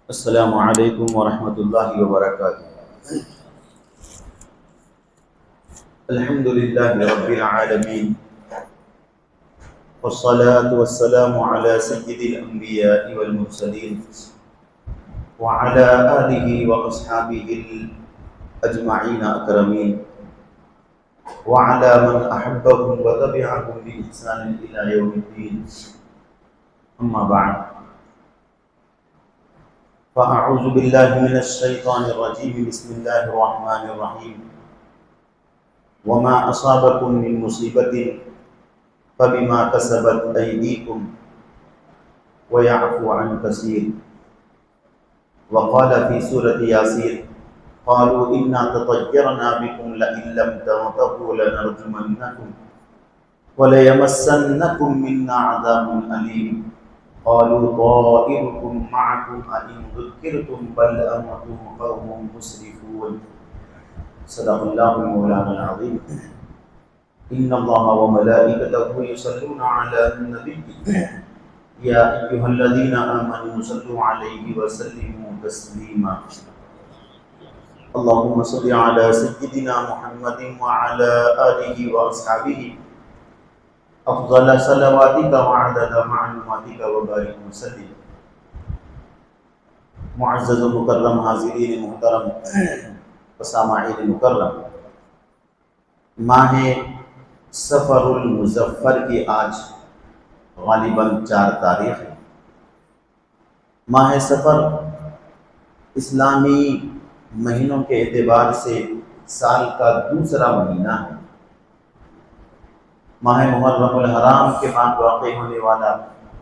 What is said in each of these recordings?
السلام علیکم ورحمۃ اللہ وبرکاتہ۔ الحمد للہ رب العالمین والصلاة والسلام على سید الانبیاء والمرسلین وعلى آلہ واصحابہ الاجمعین اکرمین وعلى من احبهم وتبعهم بإحسان الى یوم الدین، اما بعد فأعوذ بالله من الشيطان الرجيم، بسم الله الرحمن الرحيم، وما أصابكم من مصيبة فبما كسبت أيديكم ويعفو عن كثير. وقال في سورة ياسين قالوا إنا تطيرنا بكم لئن لم تنتهوا لنرجمنكم وليمسنكم منا عذاب أليم. قالوا طائركم معكم أئن ذكرتم بل أنتم قوم مسرفون. صدق الله المولانا العظيم. إن الله وملائكته يصلون على النبي يا أيها الذين آمنوا صلوا عليه وسلموا تسليما. اللهم صل على سيدنا محمد وعلى آله وأصحابه افضل صلواتک وعدد معلوماتک وبارک وسلم. معزز و مکرم حاضرین محترم و سامعین مکرم، ماہ صفر المظفر کی آج غالباً 4 تاریخ ہے. ماہ صفر اسلامی مہینوں کے اعتبار سے سال کا دوسرا مہینہ ہے. ماہ محرم الحرام کے بعد واقع ہونے والا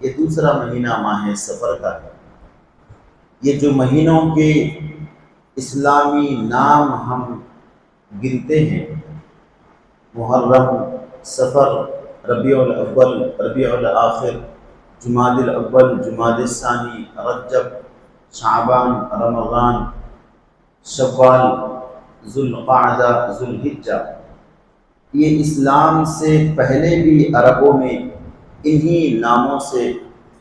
یہ دوسرا مہینہ ماہ صفر کا ہے. یہ جو مہینوں کے اسلامی نام ہم گنتے ہیں، محرم، صفر، ربیع الاول، ربیع الاخر، جمادی الاول، جمادی الثانی، رجب، شعبان، رمضان، شوال، ذوالقعدہ، ذوالحجہ، یہ اسلام سے پہلے بھی عربوں میں انہی ناموں سے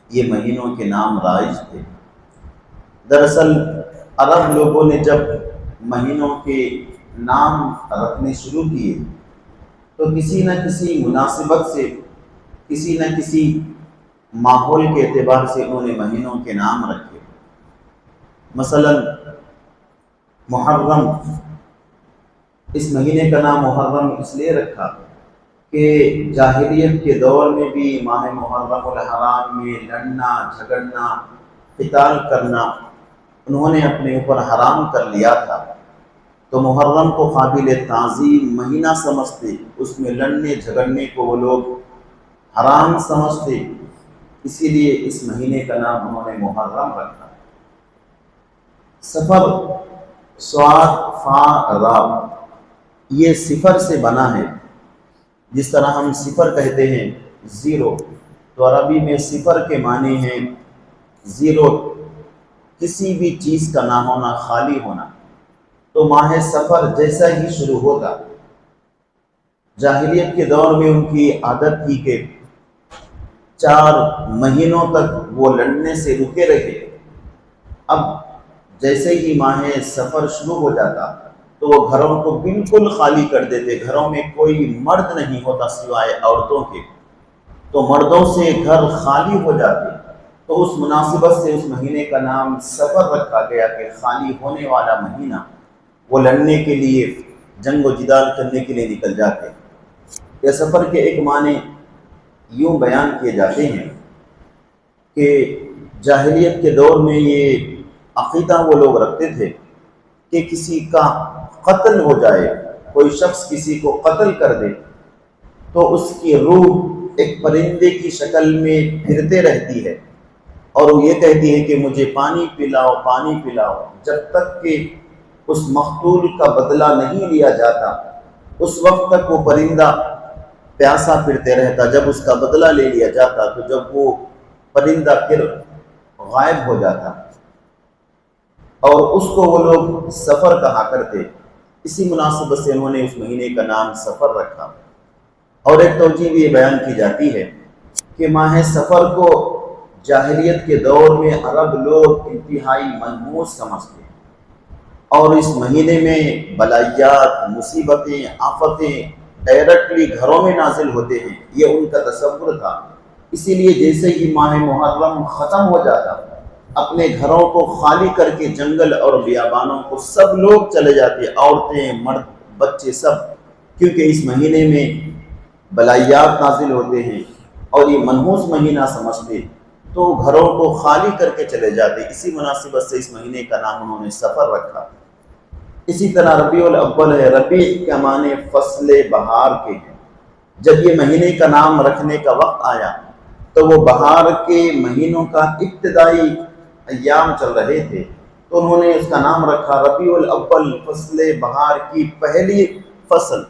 یہ مہینوں کے نام رائج تھے. دراصل عرب لوگوں نے جب مہینوں کے نام رکھنے شروع کیے تو کسی نہ کسی مناسبت سے، کسی نہ کسی ماحول کے اعتبار سے انہوں نے مہینوں کے نام رکھے. مثلا محرم، اس مہینے کا نام محرم اس لیے رکھا کہ جاہلیت کے دور میں بھی ماہ محرم الحرام میں لڑنا، جھگڑنا، قتال کرنا انہوں نے اپنے اوپر حرام کر لیا تھا. تو محرم کو قابل تعظیم مہینہ سمجھتے، اس میں لڑنے جھگڑنے کو وہ لوگ حرام سمجھتے، اسی لیے اس مہینے کا نام انہوں نے محرم رکھا. صفر، صاد، فا، را، یہ صفر سے بنا ہے. جس طرح ہم صفر کہتے ہیں زیرو، تو عربی میں صفر کے معنی ہیں زیرو، کسی بھی چیز کا نہ ہونا، خالی ہونا. تو ماہ صفر جیسا ہی شروع ہوتا، جاہلیت کے دور میں ان کی عادت تھی کہ 4 مہینوں تک وہ لڑنے سے رکے رہے. اب جیسے ہی ماہ صفر شروع ہو جاتا تو وہ گھروں کو بالکل خالی کر دیتے. گھروں میں کوئی مرد نہیں ہوتا سوائے عورتوں کے، تو مردوں سے گھر خالی ہو جاتے. تو اس مناسبت سے اس مہینے کا نام صفر رکھا گیا کہ خالی ہونے والا مہینہ. وہ لڑنے کے لیے، جنگ و جدال کرنے کے لیے نکل جاتے. یہ صفر کے ایک معنی یوں بیان کیے جاتے ہیں کہ جاہلیت کے دور میں یہ عقیدہ وہ لوگ رکھتے تھے کہ کسی کا قتل ہو جائے، کوئی شخص کسی کو قتل کر دے تو اس کی روح ایک پرندے کی شکل میں پھرتے رہتی ہے اور وہ یہ کہتی ہے کہ مجھے پانی پلاؤ، پانی پلاؤ. جب تک کہ اس مقتول کا بدلہ نہیں لیا جاتا اس وقت تک وہ پرندہ پیاسا پھرتے رہتا. جب اس کا بدلہ لے لیا جاتا تو جب وہ پرندہ پھر غائب ہو جاتا، اور اس کو وہ لوگ صفر کہا کرتے. اسی مناسبت سے انہوں نے اس مہینے کا نام صفر رکھا. اور ایک توجہ بھی یہ بیان کی جاتی ہے کہ ماہ صفر کو جاہلیت کے دور میں عرب لوگ انتہائی منحوس سمجھتے ہیں، اور اس مہینے میں بلائیات، مصیبتیں، آفتیں ڈائریکٹلی گھروں میں نازل ہوتے ہیں، یہ ان کا تصور تھا۔ اسی لیے جیسے ہی ماہ محرم ختم ہو جاتا، اپنے گھروں کو خالی کر کے جنگل اور بیابانوں کو سب لوگ چلے جاتے، عورتیں، مرد، بچے، سب، کیونکہ اس مہینے میں بلائیات نازل ہوتے ہیں اور یہ منحوس مہینہ سمجھتے، تو گھروں کو خالی کر کے چلے جاتے۔ اسی مناسبت سے اس مہینے کا نام انہوں نے سفر رکھا۔ اسی طرح ربیع الاول ہے، ربیع کے معنی فصل بہار کے ہیں۔ جب یہ مہینے کا نام رکھنے کا وقت آیا تو وہ بہار کے مہینوں کا ابتدائی ایام چل رہے تھے، تو انہوں نے اس کا نام رکھا ربیع الاول، فصل بہار کی پہلی فصل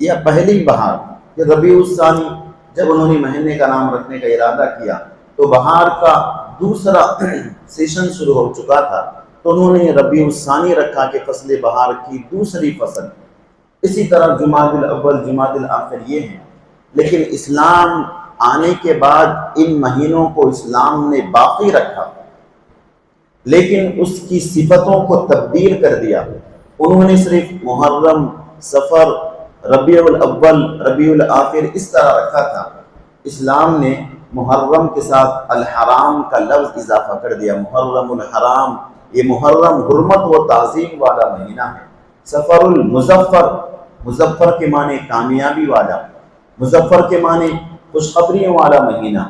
یا پہلی بہار۔ پھر ربیع الثانی، جب انہوں نے مہینے کا نام رکھنے کا ارادہ کیا تو بہار کا دوسرا سیشن شروع ہو چکا تھا، تو انہوں نے ربیع الثانی رکھا کہ فصل بہار کی دوسری فصل۔ اسی طرح جمادی الاول، جمادی الاخر یہ ہیں۔ لیکن اسلام آنے کے بعد ان مہینوں کو اسلام نے باقی رکھا، لیکن اس کی صفتوں کو تبدیل کر دیا۔ انہوں نے صرف محرم، سفر، ربیع الاول، ربیع الاخر اس طرح رکھا تھا۔ اسلام نے محرم کے ساتھ الحرام کا لفظ اضافہ کر دیا، محرم الحرام۔ یہ محرم حرمت و تعظیم والا مہینہ ہے۔ سفر المظفر، مظفر کے معنی کامیابی والا، مظفر کے معنی خوشخبریوں والا مہینہ۔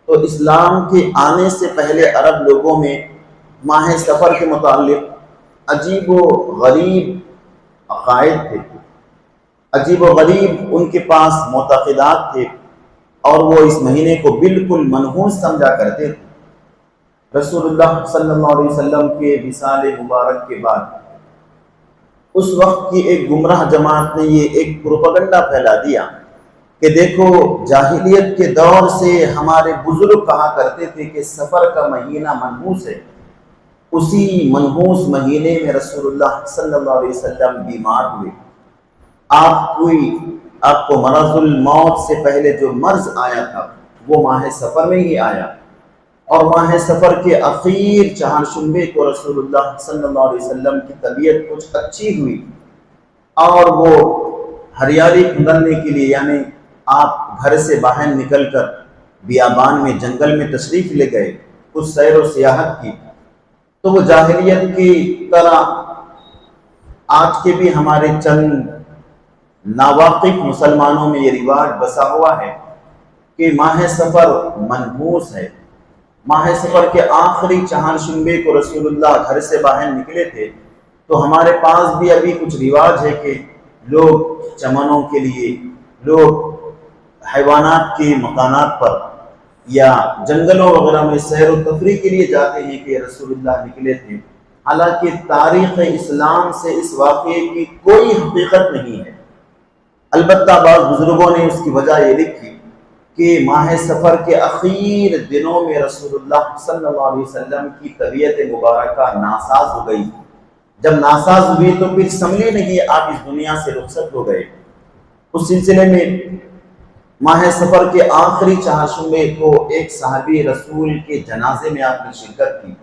تو اسلام کے آنے سے پہلے عرب لوگوں میں ماہ سفر کے متعلق عجیب و غریب عقائد تھے، عجیب و غریب ان کے پاس معتقدات تھے، اور وہ اس مہینے کو بالکل منحوس سمجھا کرتے تھے۔ رسول اللہ صلی اللہ علیہ وسلم کے وصال مبارک کے بعد اس وقت کی ایک گمراہ جماعت نے یہ ایک پروپیگنڈا پھیلا دیا کہ دیکھو، جاہلیت کے دور سے ہمارے بزرگ کہا کرتے تھے کہ سفر کا مہینہ منحوس ہے۔ اسی منحوس مہینے میں رسول اللہ صلی اللہ علیہ وسلم بیمار ہوئے۔ آپ کو مرض الموت سے پہلے جو مرض آیا تھا وہ ماہ سفر میں ہی آیا، اور ماہ سفر کے اخیر چہارشنبے کو رسول اللہ صلی اللہ علیہ وسلم کی طبیعت کچھ اچھی ہوئی، اور وہ ہریالی کھودنے کے لیے، یعنی آپ گھر سے باہر نکل کر بیابان میں، جنگل میں تشریف لے گئے، کچھ سیر و سیاحت کی۔ تو وہ جاہلیت کی طرح آج کے بھی ہمارے چند ناواقف مسلمانوں میں یہ رواج بسا ہوا ہے کہ ماہ سفر منحوس ہے۔ ماہ سفر کے آخری چہارشنبے کو رسول اللہ گھر سے باہر نکلے تھے، تو ہمارے پاس بھی ابھی کچھ رواج ہے کہ لوگ چمنوں کے لیے، لوگ حیوانات کے مکانات پر یا جنگلوں وغیرہ میں سیر و تفریح کے لیے جاتے ہیں کہ رسول اللہ نکلے تھے۔ حالانکہ تاریخ اسلام سے اس واقعے کی کوئی حقیقت نہیں ہے۔ البتہ بعض بزرگوں نے اس کی وجہ یہ لکھی کہ ماہ سفر کے اخیر دنوں میں رسول اللہ صلی اللہ علیہ وسلم کی طبیعت مبارکہ ناساز ہو گئی۔ جب ناساز ہوئی تو پھر سنبھلی نہیں، آپ اس دنیا سے رخصت ہو گئے۔ اس سلسلے میں ماہ سفر کے آخری چہارشنبے کو ایک صحابی رسول کے جنازے میں آپ نے شرکت کی۔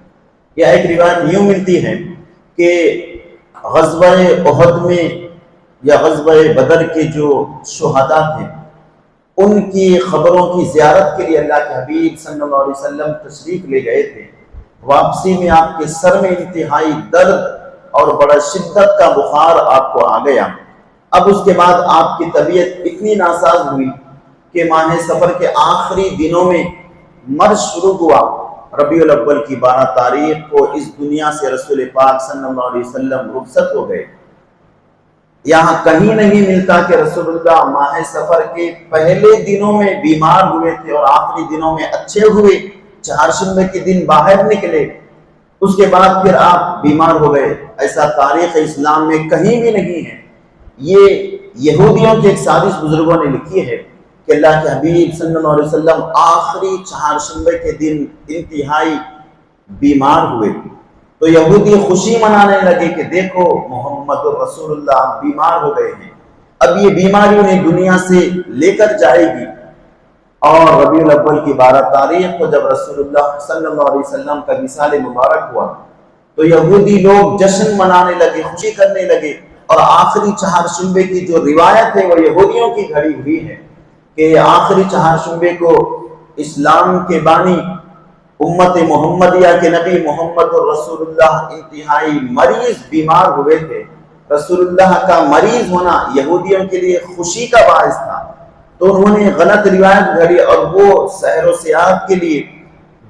یہ ایک روایت یوں ملتی ہے کہ غزوہ احد میں یا غزوہ بدر کے جو شہداء تھے، ان کی خبروں کی زیارت کے لیے اللہ کے حبیب صلی اللہ علیہ وسلم تشریف لے گئے تھے۔ واپسی میں آپ کے سر میں انتہائی درد اور بڑا شدت کا بخار آپ کو آ گیا۔ اب اس کے بعد آپ کی طبیعت اتنی ناساز ہوئی کہ ماہ سفر کے آخری دنوں میں مرض شروع ہوا۔ ربیع الاول کی 12 تاریخ کو اس دنیا سے رسول پاک صلی اللہ علیہ وسلم رخصت ہو گئے۔ یہاں کہیں نہیں ملتا کہ رسول اللہ ماہ سفر کے پہلے دنوں میں بیمار ہوئے تھے اور آخری دنوں میں اچھے ہوئے، چہارشنبے کے دن باہر نکلے، اس کے بعد پھر آپ بیمار ہو گئے۔ ایسا تاریخ اسلام میں کہیں بھی نہیں ہے۔ یہ یہودیوں کے ایک سازش بزرگوں نے لکھی ہے کہ اللہ کے حبیب صلی اللہ علیہ وسلم آخری چہارشنبے کے دن انتہائی بیمار ہوئے، تو یہودی خوشی منانے لگے کہ دیکھو محمد رسول اللہ بیمار ہو گئے ہیں، اب یہ بیماری انہیں دنیا سے لے کر جائے گی۔ اور ربیع الاول کی 12 تاریخ کو جب رسول اللہ صلی اللہ علیہ وسلم کا وصال مبارک ہوا تو یہودی لوگ جشن منانے لگے، خوشی کرنے لگے، اور آخری چہارشنبے کی جو روایت ہے وہ یہودیوں کی گھڑی ہوئی ہے کہ آخری چہارشنبے کو اسلام کے بانی امت محمدیہ کے نبی محمد رسول اللہ انتہائی مریض بیمار ہوئے تھے۔ رسول اللہ کا مریض ہونا یہودیوں کے لیے خوشی کا باعث تھا، تو انہوں نے غلط روایت گھڑی اور وہ سحر و سیاحت کے لیے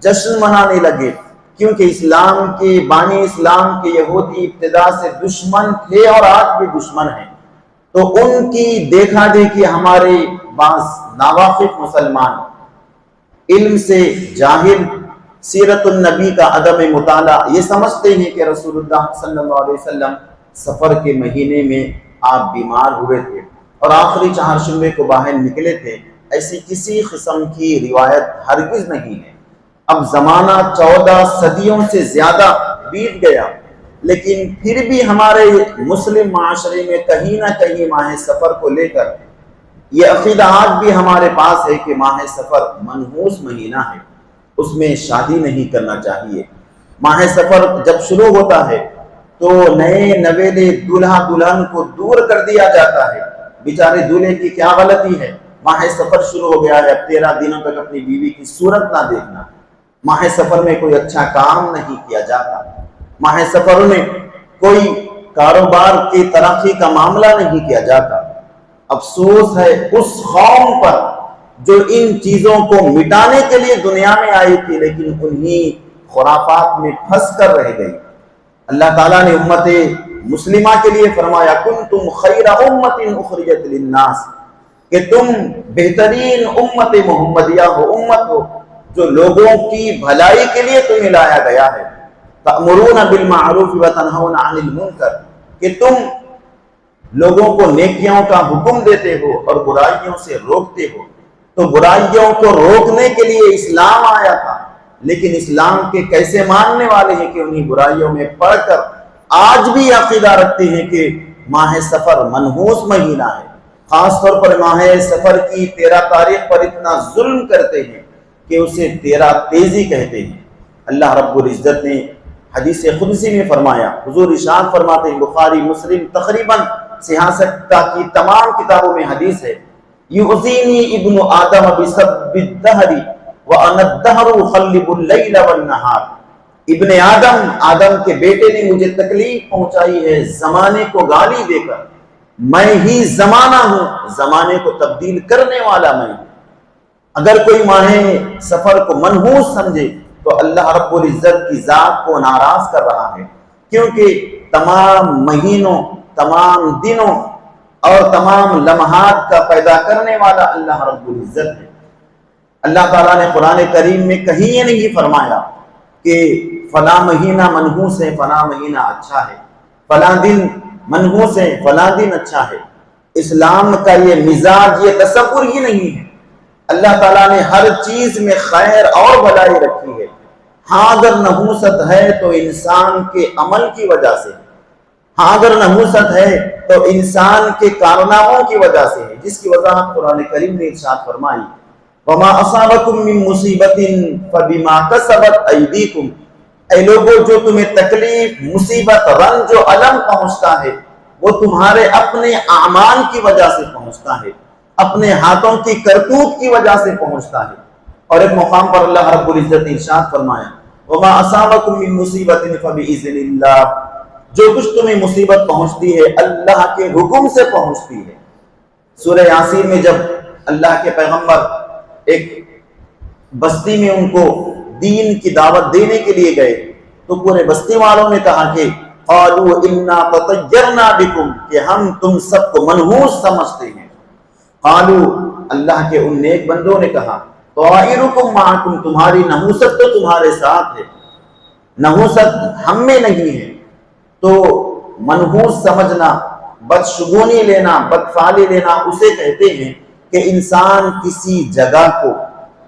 جشن منانے لگے، کیونکہ اسلام کے بانی اسلام کے یہودی ابتدا سے دشمن تھے اور آج بھی دشمن ہیں۔ تو ان کی دیکھا دیکھی ہمارے بعض ناواقف مسلمان، علم سے جاہل، سیرت النبی کا عدم مطالعہ، یہ سمجھتے ہیں کہ رسول اللہ صلی اللہ علیہ وسلم سفر کے مہینے میں آپ بیمار ہوئے تھے اور آخری چہارشنبے کو باہر نکلے تھے۔ ایسی کسی قسم کی روایت ہرگز نہیں ہے۔ اب زمانہ 14 صدیوں سے زیادہ بیت گیا، لیکن پھر بھی ہمارے مسلم معاشرے میں کہیں نہ کہیں ماہ سفر کو لے کر یہ عقیدہ آج بھی ہمارے پاس ہے کہ ماہ سفر منحوس مہینہ ہے، اس میں شادی نہیں کرنا چاہیے۔ ماہ سفر جب شروع ہوتا ہے تو نئے نویلے دولہا دلہن کو دور کر دیا جاتا ہے۔ بیچارے دولہے کی کیا غلطی ہے؟ ماہ سفر شروع ہو گیا ہے، اب 13 دنوں تک اپنی بیوی کی صورت نہ دیکھنا۔ ماہ سفر میں کوئی اچھا کام نہیں کیا جاتا، ماہ سفر میں کوئی کاروبار کی ترقی کا معاملہ نہیں کیا جاتا۔ افسوس ہے اس قوم پر جو ان چیزوں کو مٹانے کے لیے دنیا میں آئی تھی لیکن انہی خرافات میں پھنس کر رہ گئی۔ اللہ تعالیٰ نے امت مسلمہ کے لیے فرمایا کنتم خیر امت اخرجت للناس، کہ تم بہترین امت محمدیہ ہو، امت ہو جو لوگوں کی بھلائی کے لیے تمہیں لایا گیا ہے۔ تأمرون بالمعروف وتنہون عن المنکر، کہ تم لوگوں کو نیکیوں کا حکم دیتے ہو اور برائیوں سے روکتے ہو۔ تو برائیوں کو روکنے کے لیے اسلام آیا تھا، لیکن اسلام کے کیسے ماننے والے ہیں کہ انہی برائیوں میں پڑھ کر آج بھی عقیدہ رکھتے ہیں کہ ماہ سفر منحوس مہینہ ہے۔ خاص طور پر ماہ سفر کی 13 تاریخ پر اتنا ظلم کرتے ہیں کہ اسے 13 تیزی کہتے ہیں۔ اللہ رب العزت نے حدیث قدسی میں فرمایا، حضور ارشاد فرماتے ہیں، بخاری مسلم تقریباً سیاست کی تمام کتابوں میں حدیث ہے، یؤذینی ابن آدم بسب الدہر وانا الدہر اخلب اللیل والنہار، ابن آدم کے بیٹے نے مجھے تکلیف پہنچائی ہے زمانے کو گالی دے کر، میں ہی زمانہ ہوں، زمانے کو تبدیل کرنے والا میں ہوں۔ اگر کوئی ماہ سفر کو منحوس سمجھے تو اللہ رب العزت کی ذات کو ناراض کر رہا ہے، کیونکہ تمام مہینوں، تمام دنوں اور تمام لمحات کا پیدا کرنے والا اللہ رب العزت ہے۔ اللہ تعالیٰ نے قرآن کریم میں کہیں یہ نہیں فرمایا کہ فلاں مہینہ منحوس ہے، فلاں مہینہ اچھا ہے، فلاں دن منحوس ہے، فلاں دن اچھا ہے۔ اسلام کا یہ مزاج، یہ تصور ہی نہیں ہے۔ اللہ تعالیٰ نے ہر چیز میں خیر اور بھلائی رکھی ہے۔ ہاں اگر نحوست ہے تو انسان کے عمل کی وجہ سے، ہاں اگر نحوست ہے تو انسان کے کارناموں کی وجہ سے ہے، جس کی وضاحت قرآن کریم نے ارشاد فرمائی، وَمَا أَصَابَكُم مِّن مُّصِيبَةٍ فَبِمَا كَسَبَتْ أَيْدِيكُمْ، اے لوگوں جو تمہیں تکلیف، مصیبت، رنج و الم پہنچتا ہے وہ تمہارے اپنے اعمال کی وجہ سے پہنچتا ہے، اپنے ہاتھوں کی کرتوت کی وجہ سے پہنچتا ہے۔ اور ایک مقام پر اللہ رب العزت نے ارشاد فرمایا، وَمَا أَصَابَكُم مِّن مُّصِيبَةٍ فَبِإِذْنِ اللَّهِ، جو کچھ تمہیں مصیبت پہنچتی ہے اللہ کے حکم سے پہنچتی ہے۔ سورہ یاسین میں جب اللہ کے پیغمبر ایک بستی میں ان کو دین کی دعوت دینے کے لیے گئے تو پورے بستی والوں نے کہا کہ قالوا انا تطیرنا بکم، کہ ہم تم سب کو منحوس سمجھتے ہیں۔ قالوا، اللہ کے ان نیک بندوں نے کہا، طائرکم معکم، تمہاری نحوست تو تمہارے ساتھ ہے، نحوست ہم میں نہیں ہے۔ تو منحوس سمجھنا، بدشگونی لینا، بدفعلی لینا اسے کہتے ہیں کہ انسان کسی جگہ کو،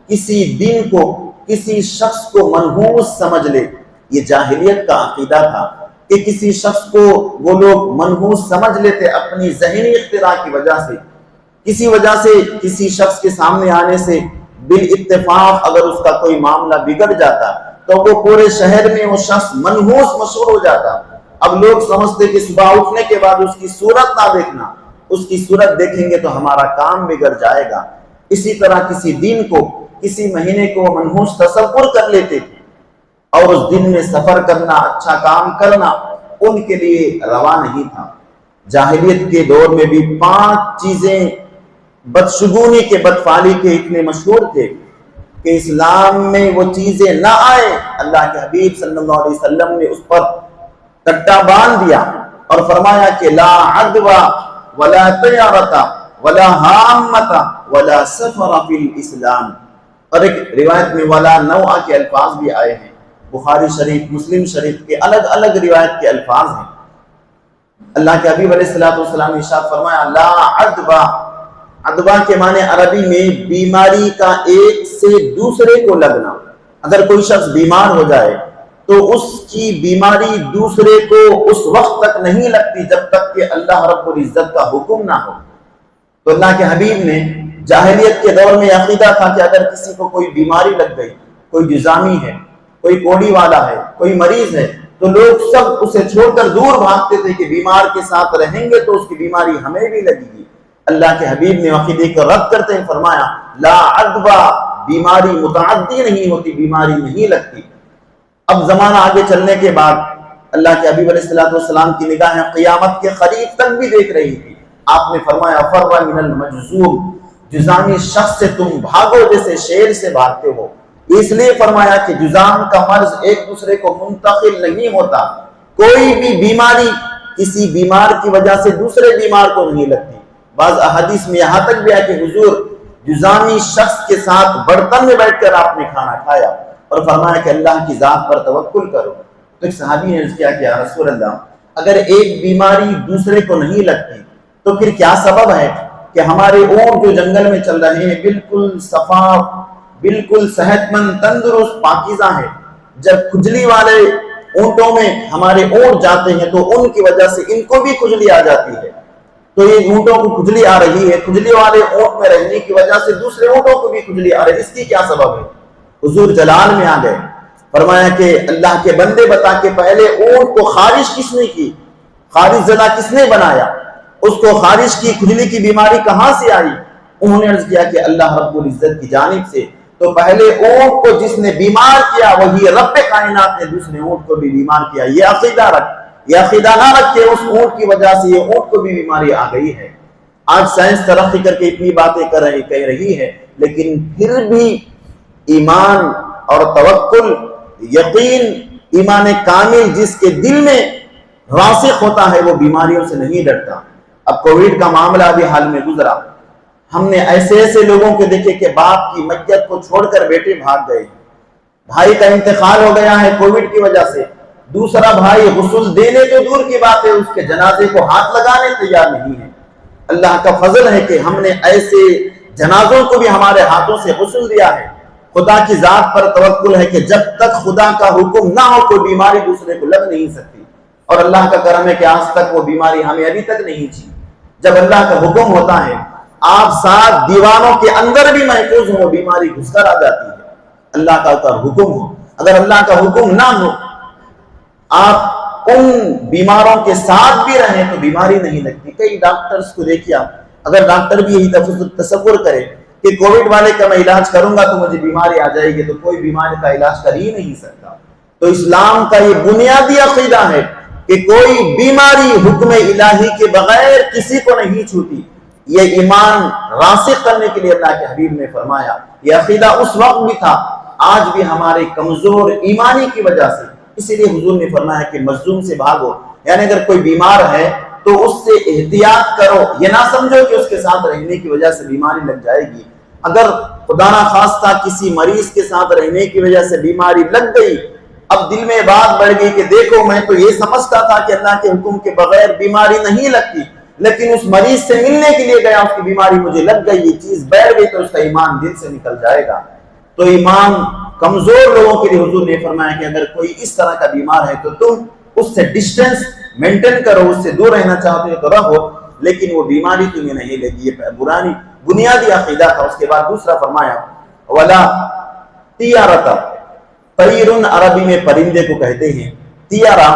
کسی دن کو، کسی شخص کو منحوس سمجھ لے۔ یہ جاہلیت کا عقیدہ تھا کہ کسی شخص کو وہ لوگ منحوس سمجھ لیتے اپنی ذہنی اختراع کی وجہ سے، کسی وجہ سے کسی شخص کے سامنے آنے سے بالاتفاق اگر اس کا کوئی معاملہ بگڑ جاتا تو وہ پورے شہر میں وہ شخص منحوس مشہور ہو جاتا۔ اب لوگ سمجھتے کہ صبح اٹھنے کے بعد اس کی صورت نہ دیکھنا، اس کی صورت دیکھیں گے تو ہمارا کام بگڑ جائے گا۔ اسی طرح کسی دن کو، کسی مہینے کو منحوس تصور کر لیتے تھے، اور اس دن میں سفر کرنا، اچھا کام کرنا ان کے لیے روا نہیں تھا۔ جاہلیت کے دور میں بھی 5 چیزیں بدشگونی کے، بدفعالی کے اتنے مشہور تھے کہ اسلام میں وہ چیزیں نہ آئے، اللہ کے حبیب صلی اللہ علیہ وسلم نے اس پر کٹا باندھ دیا اور فرمایا کہ لا عدوى ولا طیارۃ ولا حامۃ ولا سفر فی الاسلام، اور ایک روایت میں ولا نوع کے الفاظ بھی آئے ہیں۔ بخاری شریف، مسلم شریف کے الگ الگ روایت کے الفاظ ہیں۔ اللہ کے حبیب علیہ الصلوۃ والسلام نے ارشاد فرمایا لا عدوى، عدوہ کے معنی عربی میں بیماری کا ایک سے دوسرے کو لگنا۔ اگر کوئی شخص بیمار ہو جائے تو اس کی بیماری دوسرے کو اس وقت تک نہیں لگتی جب تک کہ اللہ رب العزت کا حکم نہ ہو۔ تو اللہ کے حبیب نے جاہلیت کے دور میں عقیدہ تھا کہ اگر کسی کو کوئی بیماری لگ گئی، کوئی جزامی ہے، کوئی کوڑی والا ہے، کوئی مریض ہے، تو لوگ سب اسے چھوڑ کر دور بھاگتے تھے کہ بیمار کے ساتھ رہیں گے تو اس کی بیماری ہمیں بھی لگے گی۔ اللہ کے حبیب نے عقیدے کو رد کرتے ہیں فرمایا لا عدوى، بیماری متعدی نہیں ہوتی، بیماری نہیں لگتی۔ اب زمانہ آگے چلنے کے بعد اللہ کے حبیب علیہ الصلوۃ والسلام کی نگاہیں قیامت کے قریب تک بھی دیکھ رہی تھی۔ آپ نے فرمایا فر من المجذوم، جزامی شخص سے تم بھاگو جیسے شیر سے بھاگتے ہو۔ اس لیے فرمایا کہ جزام کا مرض ایک دوسرے کو منتقل نہیں ہوتا، کوئی بھی بیماری کسی بیمار کی وجہ سے دوسرے بیمار کو نہیں لگتی۔ بعض احادیث میں یہاں تک بھی ہے کہ حضور جزامی شخص کے ساتھ برتن میں بیٹھ کر آپ نے کھانا کھایا اور فرمایا کہ اللہ کی ذات پر توکل کرو۔ تو ایک صحابی نے عرض کیا کہ یا رسول اللہ، اگر ایک بیماری دوسرے کو نہیں لگتی تو پھر کیا سبب ہے کہ ہمارے اونٹ جو جنگل میں چل رہے ہیں بالکل صفا، بالکل صحت مند، تندرست، پاکیزہ ہے، جب کھجلی والے اونٹوں میں ہمارے اونٹ جاتے ہیں تو ان کی وجہ سے ان کو بھی کھجلی آ جاتی ہے، تو یہ اونٹوں کو کھجلی آ رہی ہے، کھجلی والے اونٹ میں رہنے کی وجہ سے دوسرے اونٹوں کو بھی کھجلی آ رہی ہے، اس کی کیا سبب ہے؟ حضور جلال میں آ گئے، فرمایا کہ اللہ کے بندے بتا کہ پہلے اونٹ کو خارش کس نے کی، خارش زدہ کس نے بنایا، اس کو خارش کی، کھجلی کی بیماری کہاں سے آئی؟ انہوں نے عرض کیا کہ اللہ رب العزت کی جانب سے۔ تو پہلے اونٹ کو جس نے بیمار کیا وہی رب کائنات نے دوسرے اونٹ کو بھی بیمار کیا۔ یہ عقیدہ رکھ، یہ عقیدہ نہ رکھ کے اس اونٹ کی وجہ سے یہ اونٹ کو بھی بیماری آ گئی ہے۔ آج سائنس ترقی کر کے اتنی باتیں کہہ رہی ہے، لیکن پھر بھی ایمان اور توکل، یقین، ایمان کامل جس کے دل میں راسخ ہوتا ہے وہ بیماریوں سے نہیں ڈرتا۔ اب کووڈ کا معاملہ ابھی حال میں گزرا، ہم نے ایسے لوگوں کے دیکھے کہ باپ کی میت کو چھوڑ کر بیٹے بھاگ گئے، بھائی کا انتقال ہو گیا ہے کووڈ کی وجہ سے، دوسرا بھائی غسل دینے تو دور کی بات ہے، اس کے جنازے کو ہاتھ لگانے تیار نہیں ہے۔ اللہ کا فضل ہے کہ ہم نے ایسے جنازوں کو بھی ہمارے ہاتھوں سے غسل دیا ہے۔ خدا کی ذات پر توکل ہے کہ جب تک خدا کا حکم نہ ہو کوئی بیماری دوسرے کو لگ نہیں سکتی، اور اللہ کا کرم ہے کہ آج تک وہ بیماری ہمیں ابھی تک نہیں چھینی۔ جب اللہ کا حکم ہوتا ہے آپ 7 دیواروں کے اندر بھی محفوظ ہو، بیماری گھس کر آ جاتی ہے، اللہ کا حکم ہو۔ اگر اللہ کا حکم نہ ہو آپ ان بیماروں کے ساتھ بھی رہیں تو بیماری نہیں لگتی۔ کئی ڈاکٹرز کو دیکھیے، اگر ڈاکٹر بھی یہی تصور کرے کہ کووڈ والے کا میں علاج کروں گا تو مجھے بیماری آ جائے گی، تو کوئی بیماری کا علاج کر ہی نہیں سکتا۔ تو اسلام کا یہ بنیادی عقیدہ ہے کہ کوئی بیماری حکم الہی کے بغیر کسی کو نہیں چھوتی۔ یہ ایمان راسخ کرنے کے لیے اللہ کے حبیب نے فرمایا، یہ عقیدہ اس وقت بھی تھا، آج بھی ہمارے کمزور ایمانی کی وجہ سے، اسی لیے حضور نے فرمایا کہ مظلوم سے بھاگو، یعنی اگر کوئی بیمار ہے تو اس سے احتیاط کرو، یہ نہ سمجھو کہ اس کے ساتھ رہنے کی وجہ سے بیماری لگ جائے گی۔ اگر خدا نہ خواستہ کسی مریض کے ساتھ رہنے کی وجہ سے بیماری لگ گئی، اب دل میں بات بڑھ گئی کہ دیکھو میں تو یہ سمجھتا تھا کہ اللہ کے حکم کے بغیر بیماری نہیں لگتی، لیکن اس مریض سے ملنے کے لیے گیا، اس کی بیماری مجھے لگ گئی، یہ چیز بیٹھ گئی، تو اس کا ایمان دل سے نکل جائے گا۔ تو ایمان کمزور لوگوں کے لیے حضور نے فرمایا کہ اگر کوئی اس طرح کا بیمار ہے تو تم اس سے ڈسٹینس مینٹین کرو، اس سے دور رہنا چاہتے ہو تو رہو، لیکن وہ بیماری تمہیں نہیں لگی۔ یہ بنیادی عقیدہ تھا۔ اس کے بعد دوسرا فرمایا ولا طیارۃ، طیرن عربی میں پرندے کو کہتے ہیں، طیارہ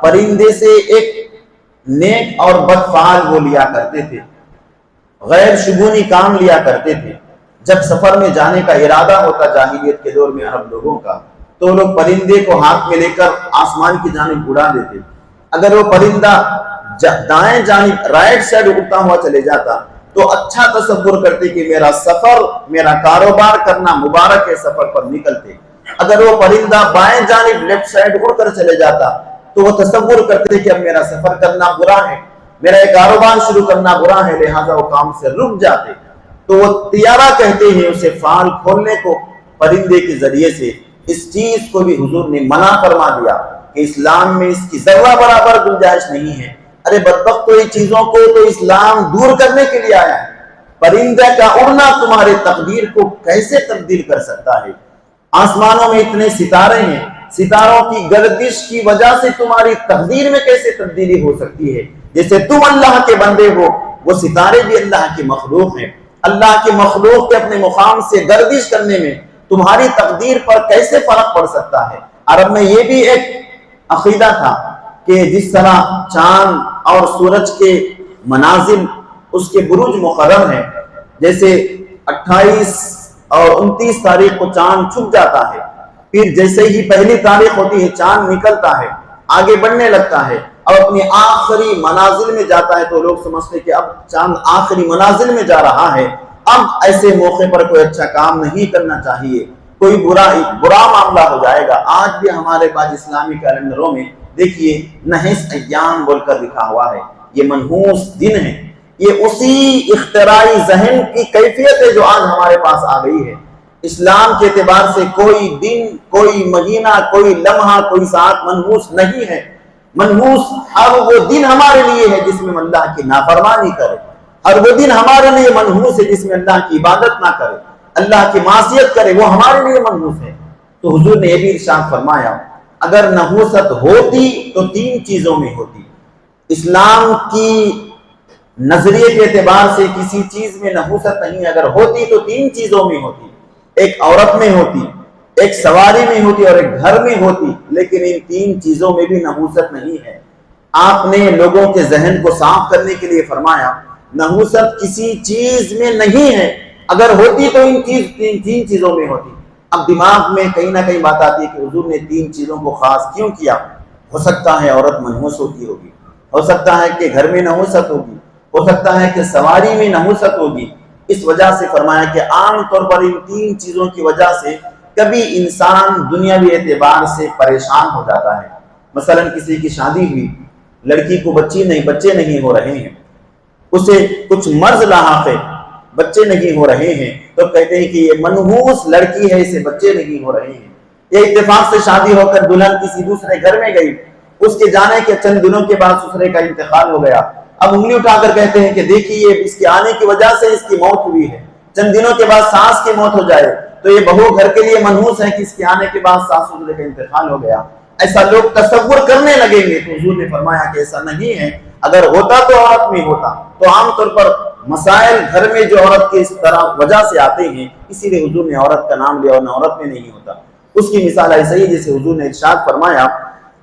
پرندے سے ایک نیک اور بدفعال وہ لیا کرتے تھے، غیر شگونی کام لیا کرتے تھے۔ جب سفر میں جانے کا ارادہ ہوتا جاہلیت کے دور میں عرب لوگوں کا، تو لوگ پرندے کو ہاتھ میں لے کر آسمان کی جانب اڑا دیتے۔ اگر وہ پرندہ دائیں جانب رائٹ سائڈ اڑتا ہوا چلے جاتا تو اچھا تصور کرتے کہ میرا سفر، میرا کاروبار کرنا مبارک ہے، سفر پر نکلتے۔ اگر وہ پرندہ بائیں جانب لیفٹ سائڈ اڑ کر چلے جاتا تو وہ تصور کرتے کہ اب میرا سفر کرنا برا ہے، میرا ایک کاروبار شروع کرنا برا ہے، لہذا وہ کام سے رک جاتے۔ تو وہ طیارہ کہتے ہیں اسے فال کھولنے کو پرندے کے ذریعے سے۔ اس چیز کو بھی حضور نے منع فرما دیا کہ اسلام میں اس کی ذرہ برابر گنجائش نہیں ہے۔ ارے بدبخت، تو یہ چیزوں کو تو اسلام دور کرنے کے لیے آیا ہے۔ پرندے کا اڑنا تمہارے تقدیر کو کیسے تبدیل کر سکتا ہے؟ آسمانوں میں اتنے ستارے ہیں، ستاروں کی گردش کی وجہ سے تمہاری تقدیر میں کیسے تبدیلی ہو سکتی ہے؟ جیسے تم اللہ کے بندے ہو، وہ ستارے بھی اللہ کی مخلوق ہیں۔ اللہ کی مخلوق کے اپنے مقام سے گردش کرنے میں تمہاری تقدیر پر کیسے فرق پڑ سکتا ہے؟ عرب میں یہ بھی ایک عقیدہ تھا کہ جس طرح چاند اور سورج کے منازل، اس کے بروج مقرر ہیں، جیسے 28 اور 29 تاریخ کو چاند چھپ جاتا ہے، پھر جیسے ہی پہلی تاریخ ہوتی ہے چاند نکلتا ہے، آگے بڑھنے لگتا ہے اور اپنی آخری منازل میں جاتا ہے، تو لوگ سمجھتے کہ اب چاند آخری منازل میں جا رہا ہے، اب ایسے موقع پر کوئی اچھا کام نہیں کرنا چاہیے، کوئی برا معاملہ ہو جائے گا۔ آج بھی ہمارے پاس اسلامی کیلنڈروں میں دیکھیے نحس ایام بول کر لکھا ہوا ہے، یہ منحوس دن ہے۔ یہ اسی اختراعی ذہن کی کیفیت ہے جو آج ہمارے پاس آ گئی ہے۔ اسلام کے اعتبار سے کوئی دن، کوئی مہینہ، کوئی لمحہ، کوئی ساعت منحوس نہیں ہے۔ منحوس ہر وہ دن ہمارے لیے ہے جس میں اللہ کی نافرمانی کرے، ہر وہ دن ہمارے لیے منحوس ہے جس میں اللہ کی عبادت نہ کرے، اللہ کی معصیت کرے، وہ ہمارے لیے منحوس ہے۔ تو حضور نے یہ بھی ارشاد فرمایا اگر نحوست ہوتی تو 3 چیزوں میں ہوتی۔ اسلام کی نظریے کے اعتبار سے کسی چیز میں نحوست نہیں، اگر ہوتی تو 3 چیزوں میں ہوتی۔ ایک عورت میں ہوتی، ایک سواری میں ہوتی اور ایک گھر میں ہوتی، لیکن ان 3 چیزوں میں بھی نحوست نہیں ہے۔ آپ نے لوگوں کے ذہن کو صاف کرنے کے لیے فرمایا نحوست کسی چیز میں نہیں ہے، اگر ہوتی تو ان 3 چیزوں میں ہوتی۔ اب دماغ میں کہیں نہ کہیں بات آتی ہے کہ حضور نے 3 چیزوں کو خاص کیوں کیا؟ ہو سکتا ہے عورت منحوس ہوتی ہوگی، ہو سکتا ہے کہ گھر میں نحوست ہوگی، ہو سکتا ہے کہ سواری میں نحوست ہوگی۔ اس وجہ سے فرمایا کہ عام طور پر ان 3 چیزوں کی وجہ سے کبھی انسان دنیاوی اعتبار سے پریشان ہو جاتا ہے۔ مثلا کسی کی شادی ہوئی، لڑکی کو بچے نہیں ہو رہے ہیں، اسے کچھ مرض لاحق ہے، بچے نہیں ہو رہے ہیں، تو کہتے ہیں کہ یہ منحوس لڑکی ہے، اسے بچے نہیں ہو رہے ہیں۔ یہ اتفاق سے شادی ہو کر دلہن کسی دوسرے گھر میں گئی، اس کے جانے کے چند دنوں کے بعد سسرے کا انتقال ہو گیا، اب انگلی اٹھا کر کہتے ہیں کہ دیکھیے اس کے آنے کی وجہ سے اس کی موت ہوئی ہے، چند دنوں کے بعد ساس کی موت ہو جائے تو یہ بہو گھر کے لیے منحوس ہے کہ اس کے آنے کے بعد ساس سسرے کا انتقال ہو گیا۔ ایسا لوگ تصور کرنے لگیں گے، تو حضور نے فرمایا کہ ایسا نہیں ہے، اگر ہوتا تو عورت میں ہوتا۔ تو عام طور پر مسائل گھر میں جو عورت کے اس طرح وجہ سے آتے ہیں، اسی لیے حضور نے عورت کا نام لیا، اور نہ عورت میں نہیں ہوتا۔ اس کی مثال ایسے ہی جیسے حضور نے ارشاد فرمایا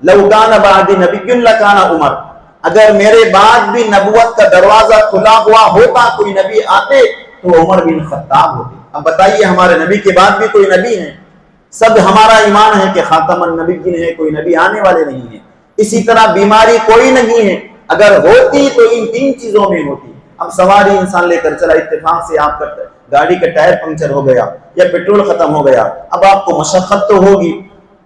لو کان بعدی نبی لکان عمر، اگر میرے بعد بھی نبوت کا دروازہ کھلا ہوا ہوتا، کوئی نبی آتے تو عمر بن خطاب ہوتے۔ اب بتائیے ہمارے نبی کے بعد بھی کوئی نبی ہے؟ سب ہمارا ایمان ہے کہ خاتم النبیین ہے، کوئی نبی آنے والے نہیں ہیں۔ اسی طرح بیماری کوئی نہیں ہے، اگر ہوتی تو ان 3 چیزوں میں ہوتی۔ اب سواری انسان لے کر چلا، اتفاق سے آپ کا گاڑی کا ٹائر پنکچر ہو گیا یا پیٹرول ختم ہو گیا، اب آپ کو مشقت تو ہوگی،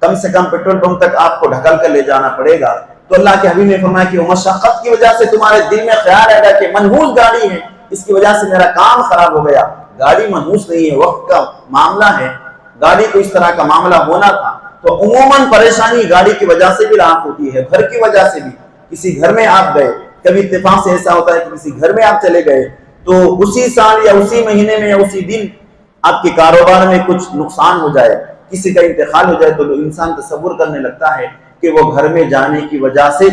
کم سے کم پیٹرول پمپ تک آپ کو ڈھکل کر لے جانا پڑے گا۔ تو اللہ کے حبیب نے فرمایا کہ وہ مشقت کی وجہ سے تمہارے دل میں خیال آئے گا کہ منحوس گاڑی ہے، اس کی وجہ سے میرا کام خراب ہو گیا۔ گاڑی منحوس نہیں ہے، وقت کا معاملہ ہے، گاڑی کو اس طرح کا معاملہ ہونا تھا۔ تو عموماً پریشانی گاڑی کی وجہ سے بھی لاحق ہوتی ہے، گھر کی وجہ سے بھی۔ کسی گھر میں آپ گئے، کبھی اتفاق سے ایسا ہوتا ہے کہ کسی گھر میں آپ چلے گئے تو اسی سال یا اسی مہینے میں یا اسی دن آپ کے کاروبار میں کچھ نقصان ہو جائے، کسی کا انتقال ہو جائے، تو انسان تصور کرنے لگتا ہے کہ وہ گھر میں جانے کی وجہ سے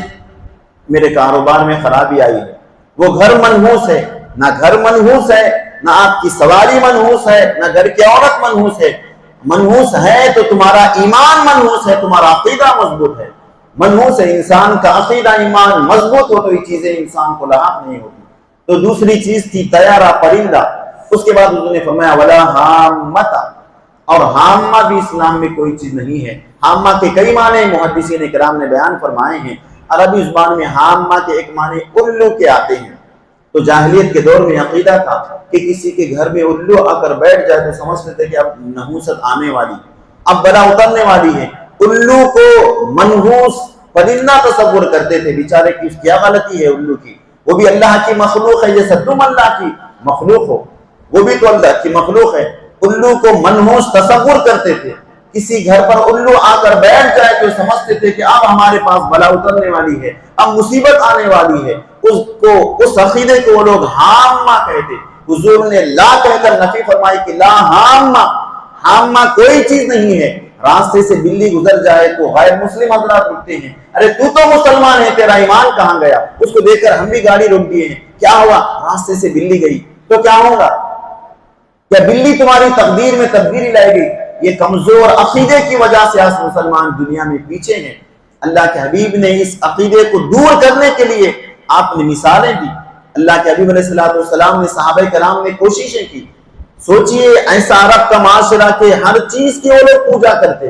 میرے کاروبار میں خرابی آئی ہے، وہ گھر منحوس ہے۔ نہ گھر منحوس ہے، نہ آپ کی سواری منحوس ہے، نہ گھر کی عورت منحوس ہے۔ منحوس ہے تو تمہارا ایمان منحوس ہے، تمہارا عقیدہ مضبوط ہے۔ منحوس ہے انسان کا عقیدہ، ایمان مضبوط ہو تو یہ چیزیں انسان کو لاحق نہیں ہوتی۔ تو دوسری چیز تھی طیارہ، پرندہ۔ اس کے بعد حضور نے فرمایا ولا حامۃ، اور حامہ بھی اسلام میں کوئی چیز نہیں ہے۔ حامہ کے کئی معنی محدثین کرام نے بیان فرمائے ہیں۔ عربی زبان میں حامہ کے ایک معنی الو کے آتے ہیں۔ تو جاہلیت کے دور میں عقیدہ تھا کہ کسی کے گھر میں الو آ کر بیٹھ جائے تو سمجھتے تھے کہ اب نحوست آنے والی، اب بلا اترنے والی ہے۔ الو کو منحوس پرندہ تصور کرتے تھے، بیچارے کی کیا غلطی ہے الو کی، وہ بھی اللہ کی مخلوق ہے جیسا تم اللہ کی مخلوق ہو، وہ بھی تو اللہ کی مخلوق ہے۔ الو کو منحوس تصور کرتے تھے، کسی گھر پر الو آ کر بیٹھ جائے تو سمجھتے تھے کہ اب ہمارے پاس بلا اترنے والی ہے، اب مصیبت آنے والی ہے۔ اس عقیدے کو وہ لوگ حامہ کہتے۔ حضور نے لا کہہ کر نفی فرمائی کہ لا حامہ، حامہ کوئی چیز نہیں ہے۔ راستے سے بلی گزر جائے تو غیر مسلم حضرات رکتے ہیں، ارے تو مسلمان ہے، تیرا ایمان کہاں گیا؟ اس کو دیکھ کر ہم بھی گاڑی روک دیے ہیں، کیا ہوا؟ راستے سے بلی گئی تو کیا ہوگا؟ کیا بلی تمہاری تقدیر میں تبدیلی لائے گی؟ یہ کمزور عقیدے کی وجہ سے آج مسلمان دنیا میں پیچھے ہیں۔ اللہ کے حبیب نے اس عقیدے کو دور کرنے کے لیے آپ نے مثالیں دی۔ اللہ کے حبیب علیہ السلام نے، صحابہ کرام نے کوششیں کی۔ سوچئے ایسا عرب کا معاشرہ کہ ہر چیز کی وہ لوگ پوجا کرتے،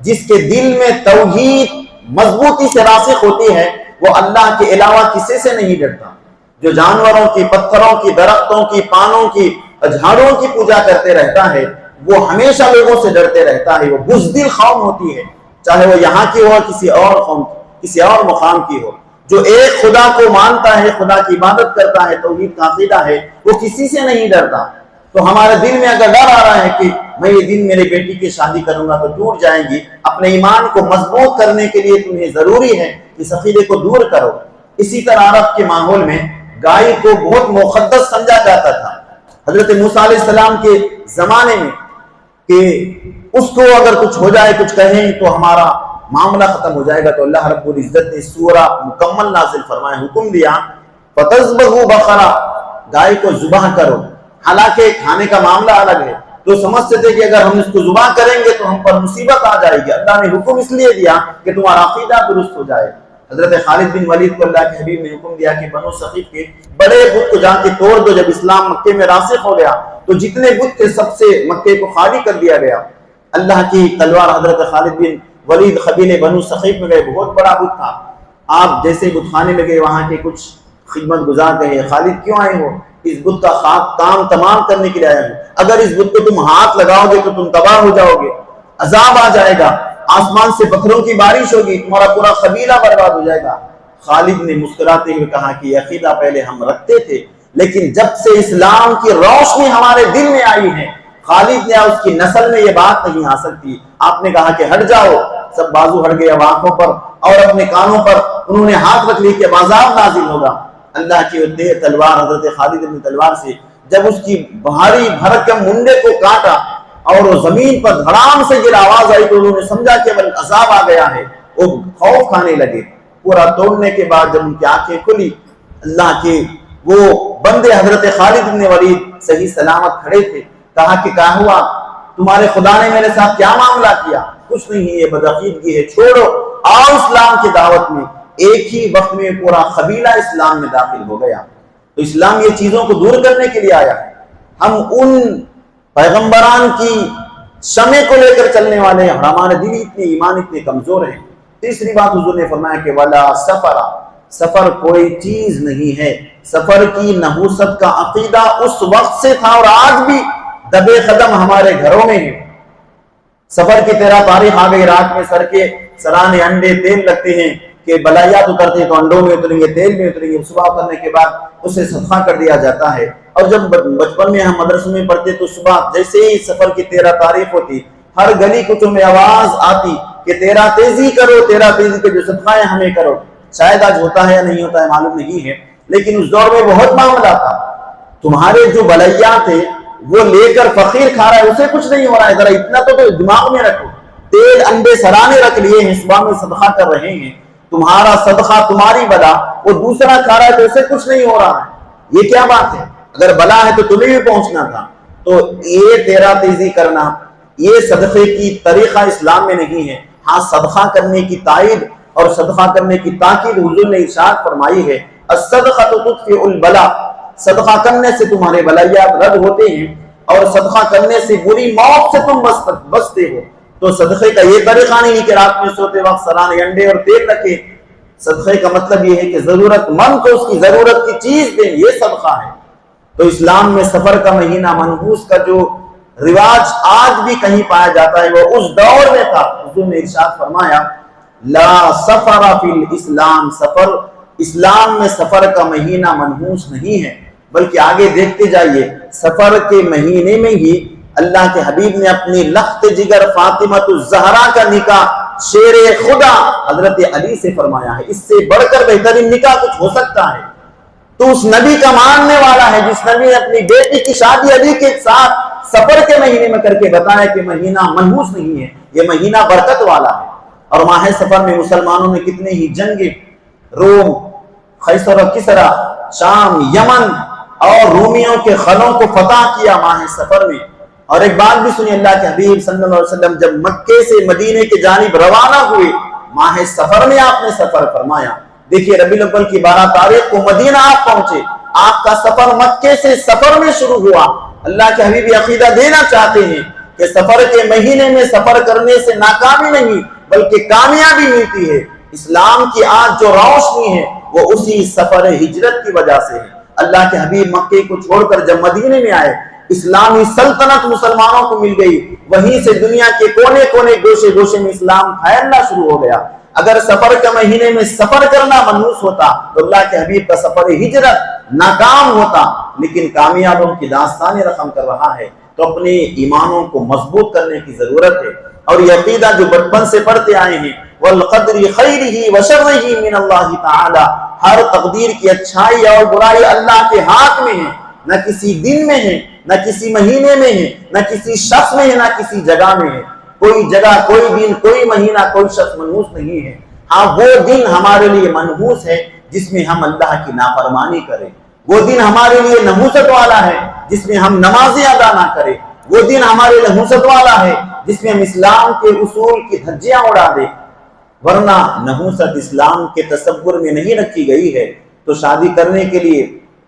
جس کے دل میں توحید مضبوطی سے راسخ ہوتی ہے وہ اللہ کے علاوہ کسی سے نہیں ڈرتا۔ جو جانوروں کی، پتھروں کی، درختوں کی، پانوں کی، جھاڑوں کی پوجا کرتے رہتا ہے وہ ہمیشہ لوگوں سے ڈرتے رہتا ہے، وہ بزدل قوم ہوتی ہے، چاہے وہ یہاں کی ہو، کسی اور قوم کی، کسی اور مقام کی ہو۔ جو ایک خدا کو مانتا ہے، خدا کی عبادت کرتا ہے، توحید کا عقیدہ ہے، وہ کسی سے نہیں ڈرتا۔ تو ہمارے دل میں اگر ڈر آ رہا ہے کہ میں یہ دن میرے بیٹی کی شادی کروں گا تو ٹوٹ جائیں گی، اپنے ایمان کو مضبوط کرنے کے لیے تمہیں ضروری ہے اس عقیدے کو دور کرو۔ اسی طرح عرب کے ماحول میں گائے کو بہت مقدس سمجھا جاتا تھا۔ حضرت موسیٰ علیہ السلام کے زمانے میں کہ اس کو اگر کچھ ہو جائے، کچھ کہیں تو ہمارا معاملہ ختم ہو جائے گا، تو اللہ رب العزت نے سورہ مکمل نازل فرمایا، حکم دیا فَتَذْبَحُوا بَقَرَةً، گائے کو ذبح کرو۔ حالانکہ کھانے کا معاملہ الگ ہے، تو سمجھتے تھے کہ اگر ہم اس کو ذبح کریں گے تو ہم پر مصیبت آ جائے گی۔ اللہ نے حکم اس لیے دیا کہ تمہارا عقیدہ درست ہو جائے۔ حضرت خالد بن ولید کو اللہ کے حبیب نے حکم دیا کہ بنو ثقیف کے بڑے بت کو جا کے توڑ دو۔ جب اسلام مکے میں راسخ ہو گیا تو جتنے بت تھے سب سے مکے کو خالی کر دیا گیا۔ اللہ کی تلوار، حضرت خالد بن ولید قبیلے بنو ثقیف میں گئے، بہت بڑا بت تھا۔ آپ جیسے بت خانے میں گئے، وہاں کے کچھ خدمت گزار کہے خالد کیوں آئے ہو؟ اس بت کا کام تمام کرنے کے لیے آیا ہوں، اگر اس بت کو تم ہاتھ لگاؤ گے تو تم تباہ ہو جاؤ گے، عذاب آ جائے گا، آسمان سے پتھروں کی بارش ہوگی، تمہارا پورا قبیلہ برباد ہو جائے گا۔ خالد نے مسکراتے ہوئے کہا کہ یہ عقیدہ پہلے ہم رکھتے تھے، لیکن جب سے اسلام کی روشنی ہمارے دل میں آئی ہے، خالد نے اس کی نسل میں یہ بات نہیں آ سکتی۔ آپ نے کہا کہ ہٹ جاؤ، سب بازو ہٹ گئے، اب آنکھوں پر اور اپنے کانوں پر انہوں نے ہاتھ رکھ لی کہ عذاب نازل ہوگا۔ اللہ کی وہ تیز تلوار حضرت خالد بن تلوار سے جب اس کی بھاری بھرکم منڈے کو کاٹا اور وہ زمین پر دھڑام سے گر آواز آئی تو انہوں نے سمجھا کہ اب عذاب آ گیا ہے، وہ خوف کھانے لگے۔ پورا توڑنے کے بعد جب ان کی آنکھیں کھلی، اللہ کے وہ بندے حضرت خالد بن ولید صحیح سلامت کھڑے تھے۔ کہا کہ کیا ہوا، تمہارے خدا نے میرے ساتھ کیا معاملہ کیا؟ کچھ نہیں، یہ بدعقیدگی ہے، چھوڑو، آؤ اسلام کی دعوت میں۔ ایک ہی وقت میں پورا قبیلہ اسلام میں داخل ہو گیا۔ تو اسلام یہ چیزوں کو دور کرنے کے لیے آیا ہے۔ ہم ان پیغمبران کی شمع کو لے کر چلنے والے ہیں، ہمارے دل اتنے ایمان اتنے کمزور ہیں۔ تیسری بات حضور نے فرمایا کہ ولا سفر، سفر کوئی چیز نہیں ہے۔ سفر کی نحوست کا عقیدہ اس وقت سے تھا اور آج بھی دبے قدم ہمارے گھروں میں ہے۔ سفر کی 13 تاریخ آ گئی، رات میں سر کے سرانے انڈے تیل لگتے ہیں کہ بلائیات اترتے ہیں تو انڈوں میں اتریں گے، تیل میں اتریں گے، صبح اترنے کے بعد اسے صدقہ کر دیا جاتا ہے۔ اور جب بچپن میں ہم مدرسے میں پڑھتے تو صبح جیسے ہی سفر کی 13 تاریخ ہوتی، ہر گلی کوچوں میں آواز آتی کہ 13 تیزی کرو، 13 تیزی کے جو صدقہ ہے ہمیں کرو۔ شاید آج ہوتا ہے یا نہیں ہوتا ہے معلوم نہیں ہے، لیکن اس دور میں بہت معاملہ تھا۔ تمہارے جو بلائیات ہیں وہ لے کر فقیر کھا رہا ہے، اسے کچھ نہیں ہو رہا ہے، ذرا اتنا تو دماغ میں رکھو۔ تیل انڈے سرانے رکھ لیے ہیں، صبح میں صدقہ کر رہے ہیں، تمہارا صدقہ تمہاری بلا، وہ دوسرا کھا رہا ہے تو اسے کچھ نہیں ہو رہا ہے، یہ کیا بات ہے؟ اگر بلا ہے تو تمہیں بھی پہنچنا تھا. تو یہ تیرا تیزی کرنا، یہ صدقے کی طریقہ اسلام میں نہیں ہے. ہاں صدقہ کرنے کی تائید اور صدقہ کرنے کی تاکید حضور نے ارشاد فرمائی ہے، الصدقۃ تطفئ البلاء، صدقہ کرنے سے تمہارے بلائیات رد ہوتے ہیں اور صدقہ کرنے سے بری موت سے تم بچتے ہو. تو صدقے کا یہ طریقہ نہیں کہ رات میں سوتے وقت سرانے انڈے اور تیل رکھے. صدقے کا مطلب یہ ہے کہ ضرورت مند کو اس کی ضرورت کی چیز دیں، یہ صدقہ ہے. تو اسلام میں سفر کا مہینہ منحوس کا جو رواج آج بھی کہیں پایا جاتا ہے وہ اس دور میں تھا. حضور نے ارشاد فرمایا لا سفر فی الاسلام، سفر اسلام میں سفر کا مہینہ منحوس نہیں ہے. بلکہ آگے دیکھتے جائیے، سفر کے مہینے میں ہی اللہ کے حبیب نے اپنی لخت جگر فاطمۃ الزہرا کا نکاح شیر خدا حضرت علی سے فرمایا ہے. اس سے بڑھ کر بہترین نکاح کچھ ہو سکتا ہے؟ تو اس نبی کا ماننے والا ہے جس نبی نے اپنی بیٹی کی شادی علی کے ساتھ سفر کے مہینے میں کر کے بتایا کہ مہینہ منحوس نہیں ہے، یہ مہینہ برکت والا ہے. اور ماہ سفر میں مسلمانوں نے کتنے ہی جنگیں، روم، قیصر و کسرا، شام، یمن اور رومیوں کے خلوں کو فتح کیا ماہ سفر میں. اور ایک بات بھی سنی، اللہ کے حبیب صلی اللہ علیہ وسلم جب مکے سے مدینے کے جانب روانہ ہوئے ماہ سفر میں آپ نے سفر فرمایا. دیکھیے ربیع الاول کی 12 تاریخ کو مدینہ آپ پہنچے، آپ کا سفر مکے سے سفر میں شروع ہوا. اللہ کے حبیب عقیدہ دینا چاہتے ہیں کہ سفر کے مہینے میں سفر کرنے سے ناکامی نہیں بلکہ کامیابی ملتی ہے. اسلام کی آج جو روشنی ہے وہ اسی سفر ہجرت کی وجہ سے ہے. اللہ کے حبیب مکے کو چھوڑ کر جب مدینے میں آئے، اسلامی سلطنت مسلمانوں کو مل گئی، وہیں سے دنیا کے کونے کونے گوشے گوشے میں اسلام پھیلنا شروع ہو گیا. اگر سفر کے مہینے میں سفر کرنا منحوس ہوتا تو اللہ کے حبیب کا سفر ہجرت ناکام ہوتا. لیکن کامیابوں کی داستانیں رقم کر رہا ہے تو اپنے ایمانوں کو مضبوط کرنے کی ضرورت ہے. اور یہ عقیدہ جو بچپن سے پڑھتے آئے ہیں، والقدر خیرہ وشرہ من اللہ تعالی، ہر تقدیر کی اچھائی اور برائی اللہ کے ہاتھ میں ہے، نہ کسی دن میں ہے، نہ کسی مہینے میں ہے، نہ کسی شخص میں ہے، نہ کسی جگہ میں ہے. کوئی جگہ، کوئی دن، کوئی مہینہ، کوئی شخص منحوس نہیں ہے. ہاں وہ دن ہمارے لیے منحوس ہے جس میں ہم اللہ کی نافرمانی کریں. وہ دن ہمارے لیے نحوست والا ہے جس میں ہم نمازیں ادا نہ کریں. وہ دن ہمارے لیے نحوست والا ہے جس میں ہم اسلام کے اصول کی دھجیاں اڑا دیں. ورنہ نحوست اسلام کے تصور میں نہیں رکھی گئی ہے. تو شادی کرنے کے لیے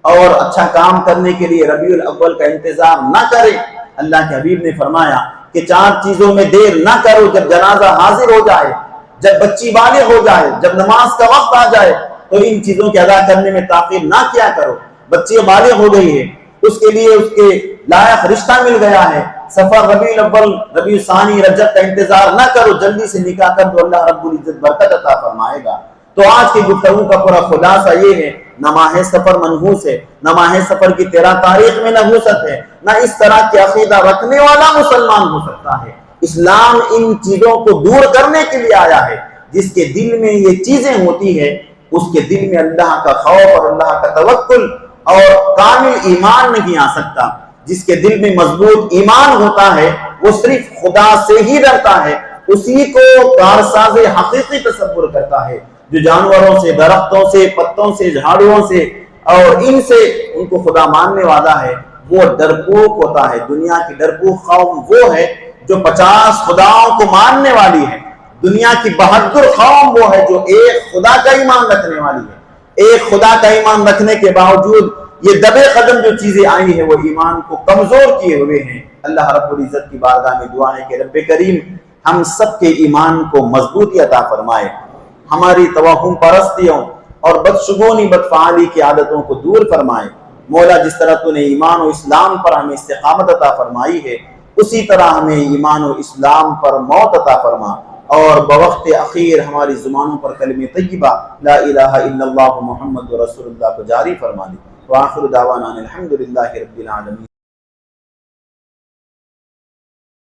اور اچھا کام کرنے کے لیے ربیع الاول کا انتظار نہ کریں. اللہ کے حبیب نے فرمایا کہ 4 چیزوں میں دیر نہ کرو. جب جنازہ حاضر ہو جائے، جب بچی بالغ ہو جائے، جب نماز کا وقت آ جائے تو ان چیزوں کے ادا کرنے میں تاخیر نہ کیا کرو. بچی بالغ ہو گئی ہے، اس کے لیے اس کے لائق رشتہ مل گیا ہے، سفر ربیع الاول، ربیع ثانی، رجب کا انتظار نہ کرو، جلدی سے نکاح کر دو، اللہ رب العزت برکت عطا فرمائے گا. تو آج کی گفتگو کا پورا خلاصہ یہ ہے، نہ ماہ سفر منحوس ہے، نہ ماہ سفر کی 13 تاریخ میں نحوست ہے، نہ اس طرح کے عقیدہ رکھنے والا مسلمان ہو سکتا ہے. اسلام ان چیزوں کو دور کرنے کے لیے آیا ہے. جس کے دل میں یہ چیزیں ہوتی ہیں اس کے دل میں اللہ کا خوف اور اللہ کا توکل اور کامل ایمان نہیں آ سکتا. جس کے دل میں مضبوط ایمان ہوتا ہے وہ صرف خدا سے ہی ڈرتا ہے، اسی کو کارساز حقیقی تصور کرتا ہے. جو جانوروں سے، درختوں سے، پتوں سے، جھاڑیوں سے اور ان سے ان کو خدا ماننے والا ہے وہ ڈرپوک ہوتا ہے. دنیا کی ڈرپوک قوم وہ ہے جو 50 خداؤں کو ماننے والی ہے. دنیا کی بہادر قوم وہ ہے جو ایک خدا کا ایمان رکھنے والی ہے. ایک خدا کا ایمان رکھنے کے باوجود یہ دبے قدم جو چیزیں آئی ہیں وہ ایمان کو کمزور کیے ہوئے ہیں. اللہ رب العزت کی بارگاہ میں دعا ہے کہ رب کریم ہم سب کے ایمان کو مضبوطی عطا فرمائے، ہماری توہم پرستیوں اور بدشگونی بدفعالی کی عادتوں کو دور فرمائے. مولا جس طرح تو نے ایمان و اسلام پر ہمیں استقامت عطا فرمائی ہے اسی طرح ہمیں ایمان و اسلام پر موت عطا فرما اور بوقت اخیر ہماری زبانوں پر کلمہ طیبہ لا الہ الا اللہ محمد رسول اللہ کو جاری فرما دی. وآخر دعوانا الحمدللہ رب العالمین.